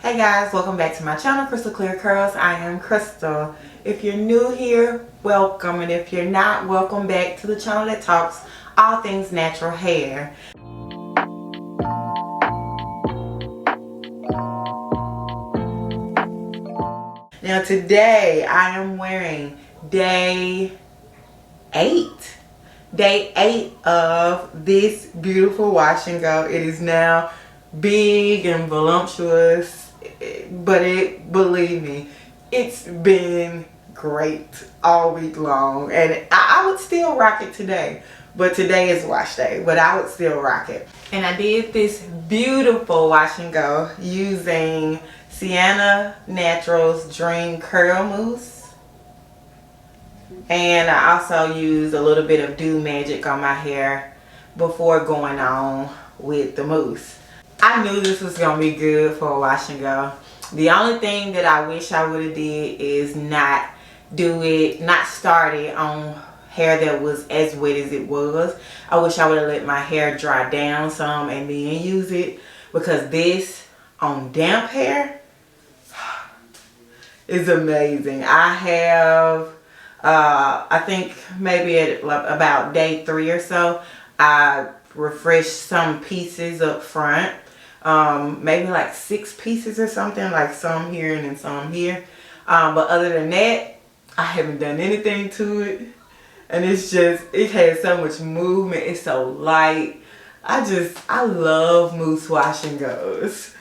Hey guys, welcome back to my channel, Crystal Clear Curls. I am Crystal. If you're new here, welcome, and if you're not, welcome back to the channel that talks all things natural hair. Now today I am wearing day 8 of this beautiful wash and go. It is now big and voluptuous, but believe me, it's been great all week long, and I would still rock it today. But today is wash day, but I would still rock it. And I did this beautiful wash and go using Sienna Naturals Dream Curl Mousse. And I also used a little bit of Dew Magic on my hair before going on with the mousse. I knew this was going to be good for a wash and go. The only thing that I wish I would have did is not start it on hair that was as wet as it was. I wish I would have let my hair dry down some and then use it, because this on damp hair is amazing. I have I think maybe at about day 3 or so, I refreshed some pieces up front, maybe like 6 pieces or something, like some here and then some here, but other than that, I haven't done anything to it, and it's just, it has so much movement. It's so light. I love Mousse Wash and Gos.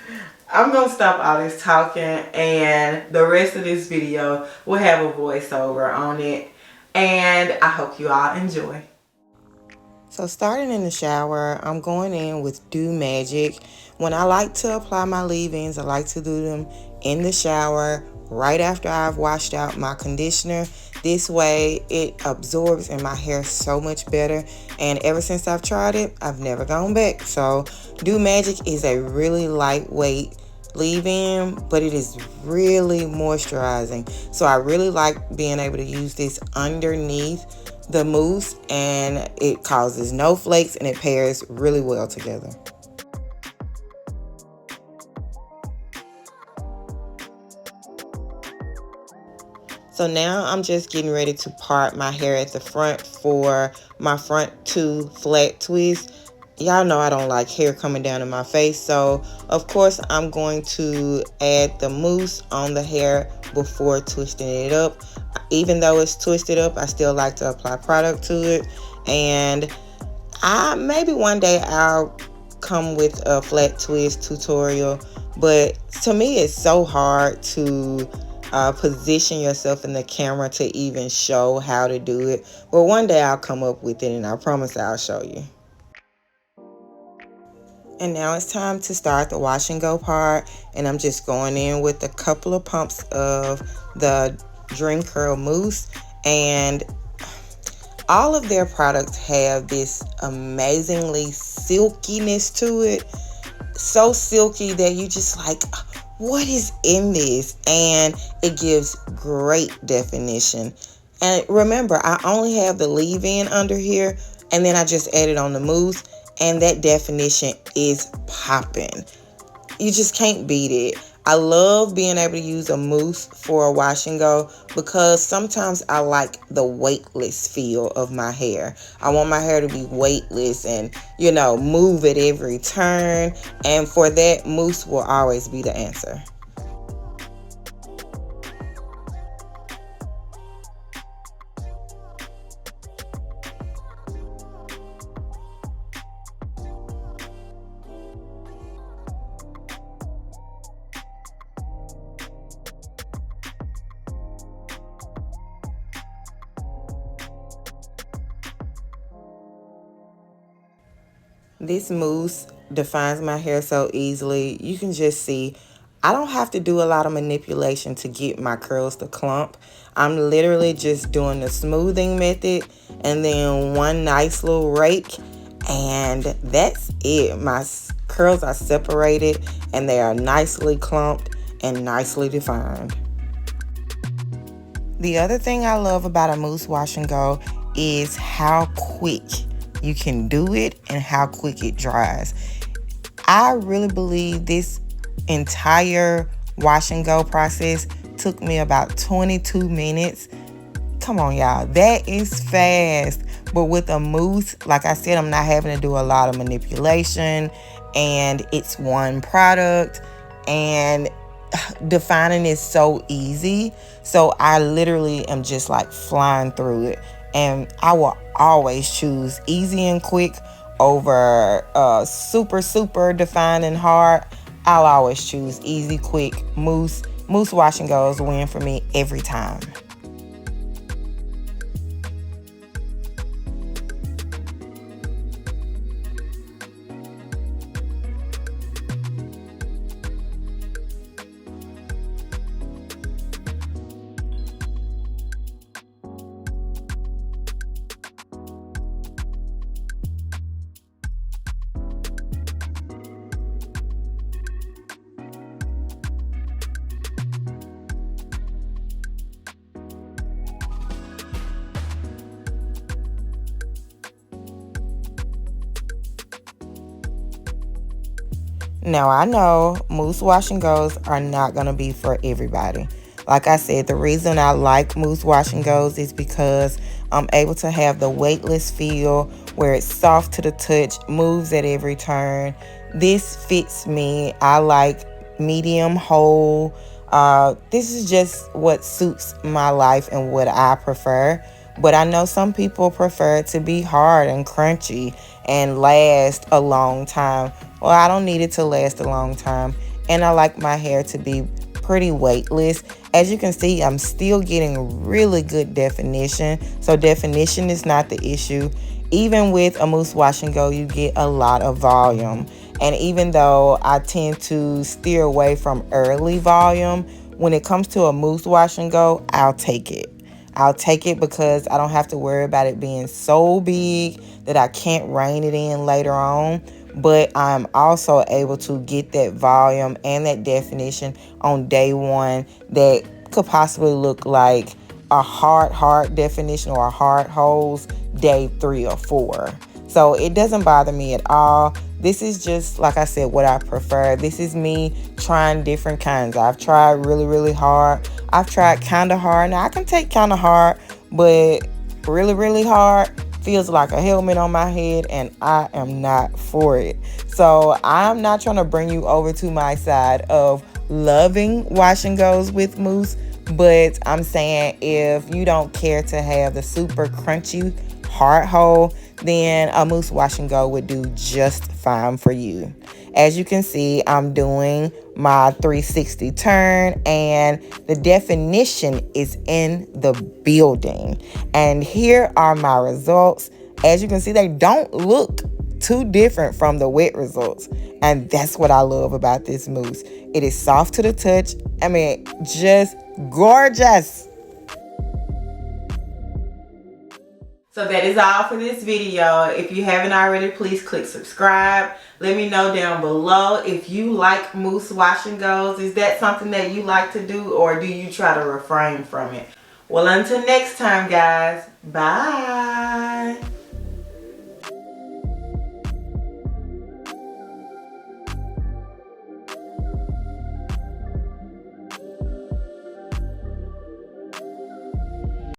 I'm gonna stop all this talking, and the rest of this video will have a voiceover on it, and I hope you all enjoy. So starting in the shower, I'm going in with Dew Magic. When I like to apply my leave-ins, I like to do them in the shower right after I've washed out my conditioner. This way it absorbs in my hair so much better, and ever since I've tried it, I've never gone back. So Dew Magic is a really lightweight leave-in, but it is really moisturizing. So I really like being able to use this underneath the mousse, and it causes no flakes, and it pairs really well together. So now I'm just getting ready to part my hair at the front for my front 2 flat twists. Y'all know I don't like hair coming down in my face, so of course I'm going to add the mousse on the hair before twisting it up. Even though it's twisted up, I still like to apply product to it, and maybe one day I'll come with a flat twist tutorial, but to me it's so hard to position yourself in the camera to even show how to do it. But one day I'll come up with it, and I promise I'll show you. And now it's time to start the wash and go part, and I'm just going in with a couple of pumps of the Dream Curl Mousse, and all of their products have this amazingly silkiness to it. So silky that you just like, what is in this? And it gives great definition. And remember, I only have the leave-in under here, and then I just added on the mousse, and that definition is popping. You just can't beat it. I love being able to use a mousse for a wash and go, because sometimes I like the weightless feel of my hair. I want my hair to be weightless and, you know, move at every turn. And for that, mousse will always be the answer. This mousse defines my hair so easily. You can just see I don't have to do a lot of manipulation to get my curls to clump. I'm literally just doing the smoothing method and then one nice little rake, and that's it. My curls are separated and they are nicely clumped and nicely defined. The other thing I love about a mousse wash and go is how quick you can do it and how quick it dries. I really believe this entire wash and go process took me about 22 minutes. Come on, y'all. That is fast. But with a mousse, like I said, I'm not having to do a lot of manipulation. And it's one product. And defining is so easy. So I literally am just like flying through it. And I will always choose easy and quick over super defined and hard. I'll always choose easy, quick. Mousse Wash and Gos win for me every time. Now, I know Mousse Wash and Gos are not going to be for everybody. Like I said, the reason I like Mousse Wash and Gos is because I'm able to have the weightless feel where it's soft to the touch, moves at every turn. This fits me. I like medium whole. This is just what suits my life and what I prefer. But I know some people prefer it to be hard and crunchy and last a long time. Well, I don't need it to last a long time. And I like my hair to be pretty weightless. As you can see, I'm still getting really good definition. So definition is not the issue. Even with a Mousse Wash and Go, you get a lot of volume. And even though I tend to steer away from early volume, when it comes to a Mousse Wash and Go, I'll take it. I'll take it because I don't have to worry about it being so big that I can't rein it in later on. But I'm also able to get that volume and that definition on day one that could possibly look like a hard definition or a hard hose day 3 or 4. So it doesn't bother me at all. This is just, like I said, what I prefer. This is me trying different kinds. I've tried really hard. I've tried kind of hard. Now, I can take kind of hard, but really hard feels like a helmet on my head, and I am not for it. So I'm not trying to bring you over to my side of loving wash and goes with mousse, but I'm saying if you don't care to have the super crunchy hard hole, then a mousse wash and go would do just fine for you. As you can see, I'm doing my 360 turn and the definition is in the building. And here are my results. As you can see, they don't look too different from the wet results. And that's what I love about this mousse. It is soft to the touch. I mean, just gorgeous. So that is all for this video. If you haven't already, please click subscribe. Let me know down below if you like Mousse Wash and Gos. Is that something that you like to do, or do you try to refrain from it? Well, until next time, guys. Bye.